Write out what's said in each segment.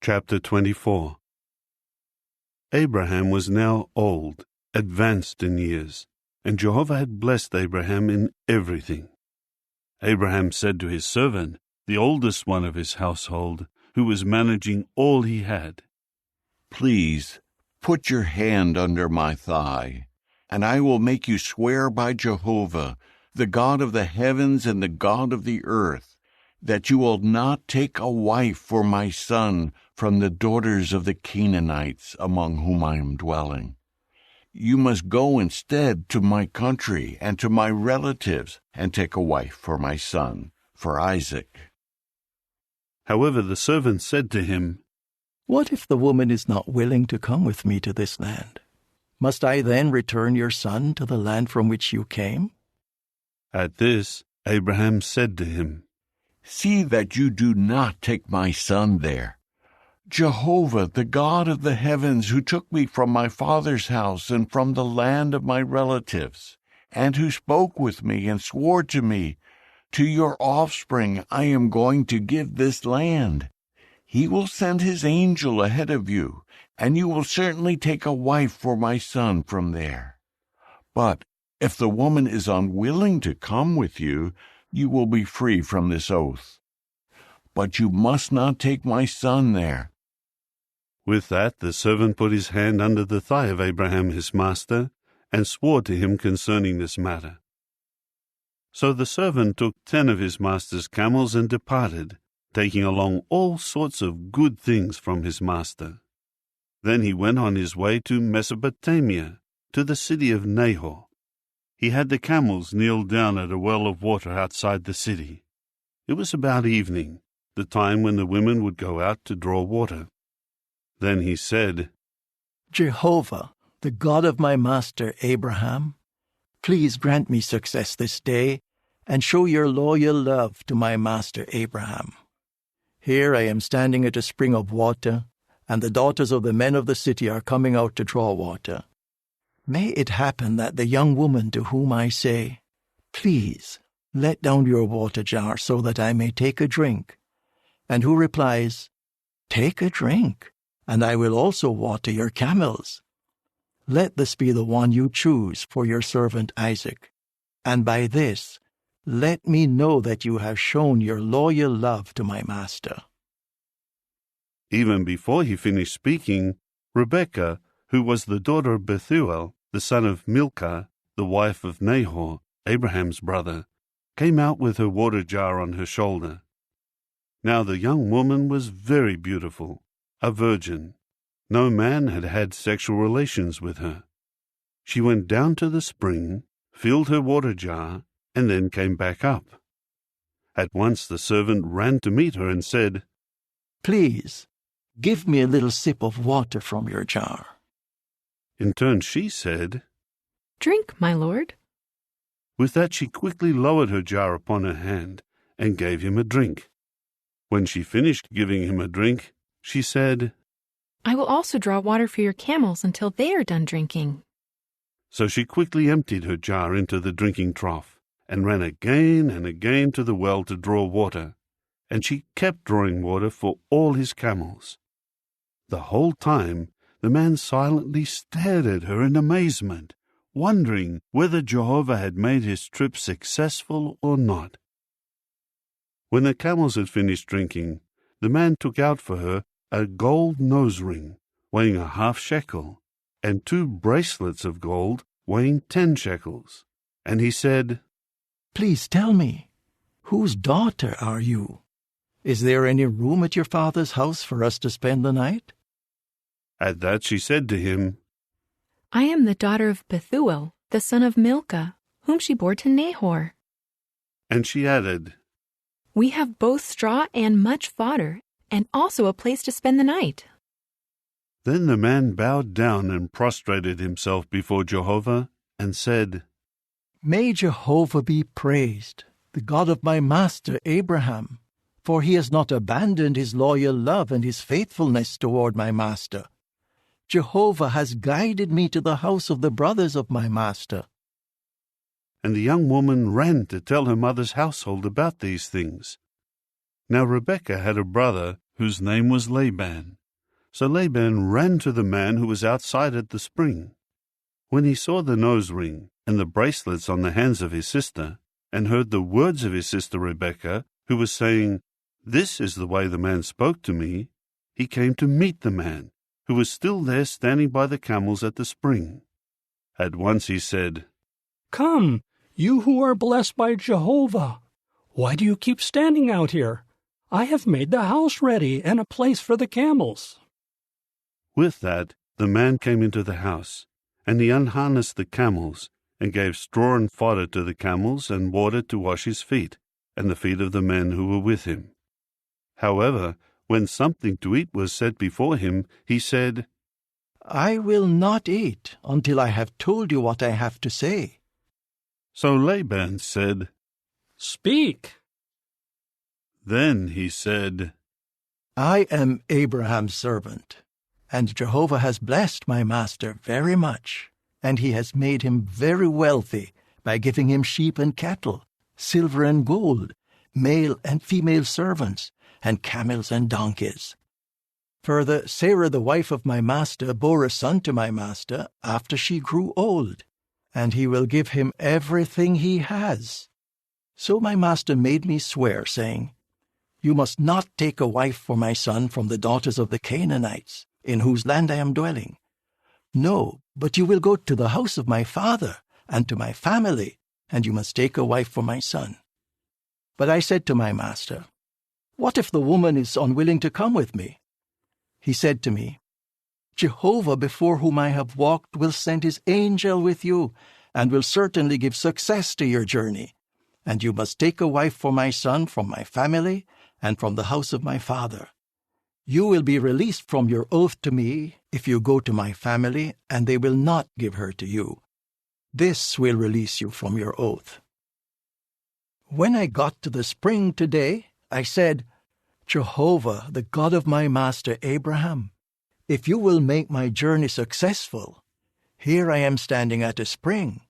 Chapter 24. Abraham was now old, advanced in years, and Jehovah had blessed Abraham in everything. Abraham said to his servant, the oldest one of his household, who was managing all he had, "Please, put your hand under my thigh, and I will make you swear by Jehovah, the God of the heavens and the God of the earth, that you will not take a wife for my son from the daughters of the Canaanites among whom I am dwelling. You must go instead to my country and to my relatives and take a wife for my son, for Isaac." However, the servant said to him, "What if the woman is not willing to come with me to this land? Must I then return your son to the land from which you came?" At this, Abraham said to him, "See that you do not take my son there. Jehovah, the God of the heavens, who took me from my father's house and from the land of my relatives, and who spoke with me and swore to me, 'To your offspring I am going to give this land.' He will send his angel ahead of you, and you will certainly take a wife for my son from there. But if the woman is unwilling to come with you, you will be free from this oath. But you must not take my son there." With that, the servant put his hand under the thigh of Abraham his master, and swore to him concerning this matter. So the servant took 10 of his master's camels and departed, taking along all sorts of good things from his master. Then he went on his way to Mesopotamia, to the city of Nahor. He had the camels kneel down at a well of water outside the city. It was about evening, the time when the women would go out to draw water. Then he said, "Jehovah, the God of my master Abraham, please grant me success this day and show your loyal love to my master Abraham. Here I am standing at a spring of water, and the daughters of the men of the city are coming out to draw water. May it happen that the young woman to whom I say, 'Please, let down your water jar so that I may take a drink,' and who replies, 'Take a drink, and I will also water your camels.' Let this be the one you choose for your servant Isaac, and by this let me know that you have shown your loyal love to my master." Even before he finished speaking, Rebekah, who was the daughter of Bethuel, the son of Milcah, the wife of Nahor, Abraham's brother, came out with her water jar on her shoulder. Now the young woman was very beautiful, a virgin. No man had had sexual relations with her. She went down to the spring, filled her water jar, and then came back up. At once the servant ran to meet her and said, "Please, give me a little sip of water from your jar." In turn she said, "Drink, my lord." With that she quickly lowered her jar upon her hand and gave him a drink. When she finished giving him a drink, she said, "I will also draw water for your camels until they are done drinking." So she quickly emptied her jar into the drinking trough, and ran again and again to the well to draw water, and she kept drawing water for all his camels. The whole time the man silently stared at her in amazement, wondering whether Jehovah had made his trip successful or not. When the camels had finished drinking, the man took out for her a gold nose ring weighing a half shekel, and 2 bracelets of gold weighing 10 shekels. And he said, "Please tell me, whose daughter are you? Is there any room at your father's house for us to spend the night?" At that she said to him, "I am the daughter of Bethuel, the son of Milcah, whom she bore to Nahor." and she added, "We have both straw and much fodder, and also a place to spend the night." Then the man bowed down and prostrated himself before Jehovah and said, "May Jehovah be praised, the God of my master Abraham, for he has not abandoned his loyal love and his faithfulness toward my master. Jehovah has guided me to the house of the brothers of my master." And the young woman ran to tell her mother's household about these things. Now Rebekah had a brother whose name was Laban. So Laban ran to the man who was outside at the spring. When he saw the nose ring and the bracelets on the hands of his sister, and heard the words of his sister Rebekah, who was saying, "This is the way the man spoke to me," he came to meet the man, who was still there standing by the camels at the spring. At once he said, "Come, you who are blessed by Jehovah. Why do you keep standing out here? I have made the house ready and a place for the camels." With that, the man came into the house, and he unharnessed the camels, and gave straw and fodder to the camels and water to wash his feet, and the feet of the men who were with him. However, when something to eat was set before him, he said, "I will not eat until I have told you what I have to say." So Laban said, "Speak." Then he said, "I am Abraham's servant, and Jehovah has blessed my master very much, and he has made him very wealthy by giving him sheep and cattle, silver and gold, male and female servants, and camels and donkeys. Further, Sarah, the wife of my master, bore a son to my master after she grew old, and he will give him everything he has. So my master made me swear, saying, 'You must not take a wife for my son from the daughters of the Canaanites, in whose land I am dwelling. No, but you will go to the house of my father and to my family, and you must take a wife for my son.' But I said to my master, 'What if the woman is unwilling to come with me?' He said to me, 'Jehovah before whom I have walked will send his angel with you, and will certainly give success to your journey. And you must take a wife for my son from my family and from the house of my father. You will be released from your oath to me if you go to my family, and they will not give her to you. This will release you from your oath.' When I got to the spring today, I said, 'Jehovah, the God of my master Abraham, if you will make my journey successful, here I am standing at a spring.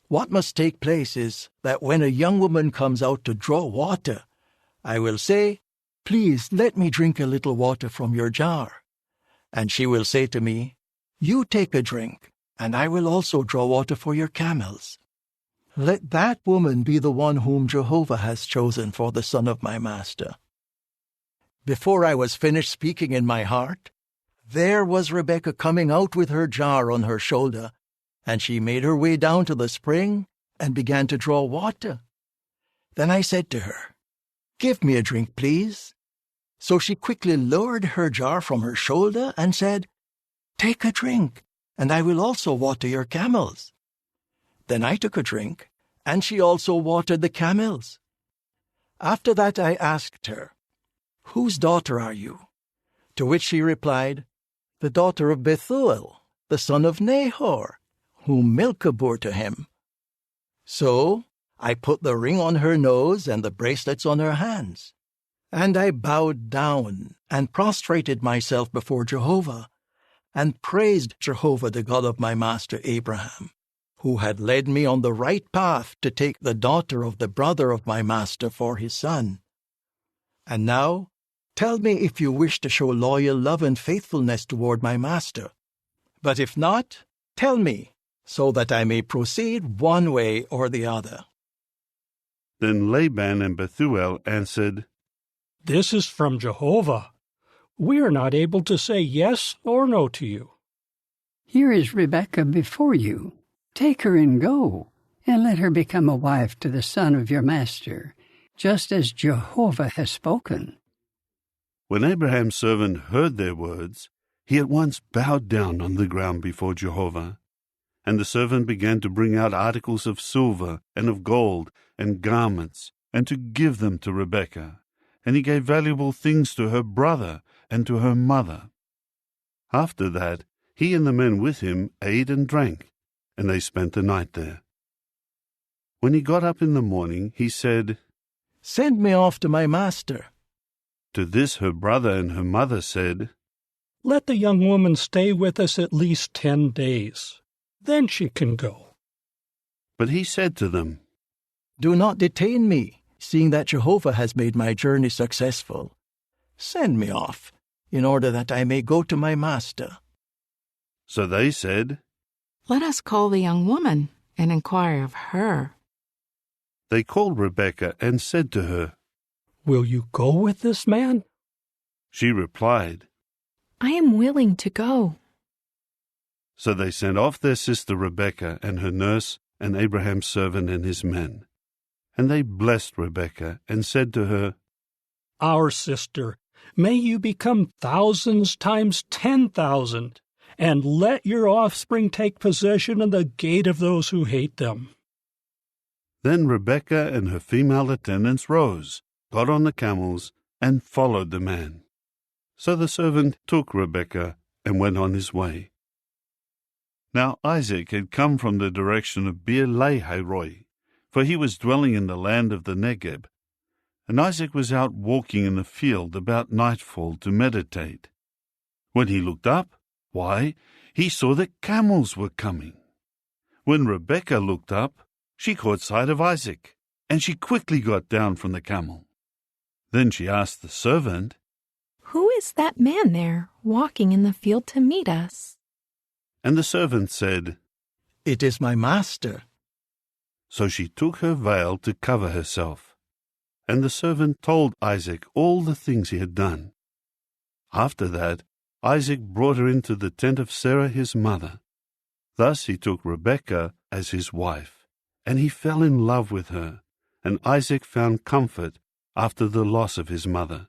What must take place is that when a young woman comes out to draw water, I will say, "Please let me drink a little water from your jar." And she will say to me, "You take a drink, and I will also draw water for your camels." Let that woman be the one whom Jehovah has chosen for the son of my master." Before I was finished speaking in my heart, there was Rebekah coming out with her jar on her shoulder, and she made her way down to the spring and began to draw water. Then I said to her, "Give me a drink, please." So she quickly lowered her jar from her shoulder and said, "Take a drink, and I will also water your camels." Then I took a drink, and she also watered the camels. After that I asked her, "Whose daughter are you?" To which she replied, "The daughter of Bethuel, the son of Nahor, whom Milcah bore to him." So I put the ring on her nose and the bracelets on her hands, and I bowed down and prostrated myself before Jehovah, and praised Jehovah, the God of my master Abraham, who had led me on the right path to take the daughter of the brother of my master for his son. And now, tell me if you wish to show loyal love and faithfulness toward my master. But if not, tell me, so that I may proceed one way or the other." Then Laban and Bethuel answered, "This is from Jehovah. We are not able to say yes or no to you." "Here is Rebekah before you. Take her and go, and let her become a wife to the son of your master, just as Jehovah has spoken." When Abraham's servant heard their words, he at once bowed down on the ground before Jehovah. And the servant began to bring out articles of silver and of gold and garments, and to give them to Rebekah. And he gave valuable things to her brother and to her mother. After that, he and the men with him ate and drank, and they spent the night there. When he got up in the morning, he said, "Send me off to my master." To this her brother and her mother said, "Let the young woman stay with us at least 10 days. Then she can go." But he said to them, "Do not detain me, seeing that Jehovah has made my journey successful. Send me off, in order that I may go to my master. So they said, Let us call the young woman and inquire of her. They called Rebekah and said to her, Will you go with this man? She replied, I am willing to go. So they sent off their sister Rebekah and her nurse and Abraham's servant and his men. And they blessed Rebekah and said to her, Our sister, may you become thousands times 10,000, and let your offspring take possession of the gate of those who hate them. Then Rebekah and her female attendants rose, got on the camels, and followed the man. So the servant took Rebekah and went on his way. Now Isaac had come from the direction of Beer-lahai-roi, for he was dwelling in the land of the Negeb. And Isaac was out walking in the field about nightfall to meditate. When he looked up, why, he saw that camels were coming. When Rebekah looked up, she caught sight of Isaac, and she quickly got down from the camel. Then she asked the servant, Who is that man there, walking in the field to meet us? And the servant said, It is my master. So she took her veil to cover herself. And the servant told Isaac all the things he had done. After that, Isaac brought her into the tent of Sarah his mother. Thus he took Rebekah as his wife, and he fell in love with her, and Isaac found comfort after the loss of his mother.